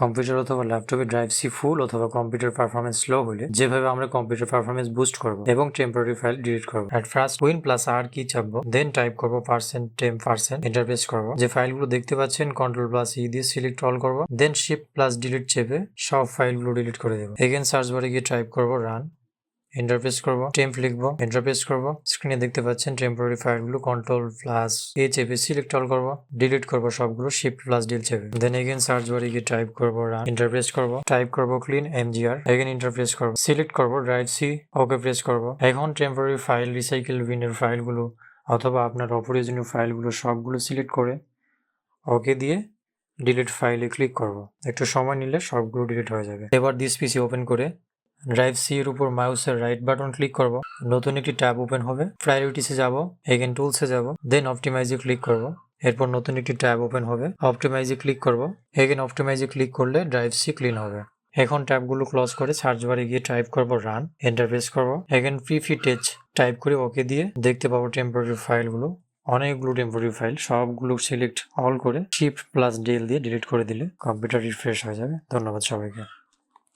Computer অথবা ল্যাপটপে drive C ফুল অথবা কম্পিউটার পারফরমেন্স স্লো হলে যেভাবে আমরা কম্পিউটার পারফরমেন্স বুস্ট করব এবং টেম্পোরারি ফাইল ডিলিট করব। এট ফার্স্ট উইন প্লাস আর কি চাপবো, দেন টাইপ করবো %temp% ইন্টারফেস করবো। যে ফাইলগুলো দেখতে পাচ্ছেন কন্ট্রোল প্লাস ই দিয়ে সিলেক্ট অল করবো, দেন শিফট প্লাস ডিলিট চেপে সব ফাইলগুলো ডিলিট করে দেবো। এগেন সার্চ বারে গিয়ে টাইপ করবো রান, ইন্টারফেস করব, টেম্প লিখবো, ইন্টারফেস করব। স্ক্রিনে দেখতে পাচ্ছেন টেম্পোরারি ফাইলগুলো কন্ট্রোল প্লাস এ চেপে সিলেক্ট অল করব, ডিলিট করব সবগুলো শিফট প্লাস ডিল চেপে। দেন এগেন সার্চ বারে গিয়ে টাইপ করব রান, ইন্টারফেস করব, টাইপ করব ক্লিন mgr, এগেন ইন্টারফেস করব, সিলেক্ট করব ড্রাইভ সি, ওকে প্রেস করব। এখন টেম্পোরারি ফাইল রিসাইকেল বিনের ফাইলগুলো অথবা আপনার অপ্রয়োজনীয় ফাইলগুলো সবগুলো সিলেক্ট করে ওকে দিয়ে ডিলিট ফাইলে ক্লিক করব। একটু সময় নিলে সবগুলো ডিলিট হয়ে যাবে। এবার দিস পিসি ওপেন করে ড্রাইভ সি এর উপর মাউসের রাইট বাটন ক্লিক করব, নতুন একটি ট্যাব ওপেন হবে। প্রায়োরিটিসে যাব, এগেন টুলসে যাব, দেন অপটিমাইজে ক্লিক করব। এরপর নতুন একটি ট্যাব ওপেন হবে, অপটিমাইজে ক্লিক করব, এগেন অপটিমাইজে ক্লিক করলে ড্রাইভ সি ক্লিন হবে। এখন ট্যাবগুলো ক্লোজ করে সার্চ বারে গিয়ে টাইপ করব রান, এন্টারপ্রেস করব, এগেন প্রিফিটেজ টাইপ করে ওকে দিয়ে দেখতে পাবো টেম্পোরারি ফাইলগুলো, অনেকগুলো টেম্পোরারি ফাইল সবগুলো সিলেক্ট অল করে শিফট প্লাস ডেল দিয়ে ডিলিট করে দিলে কম্পিউটার রিফ্রেশ হয়ে যাবে। ধন্যবাদ সবাইকে।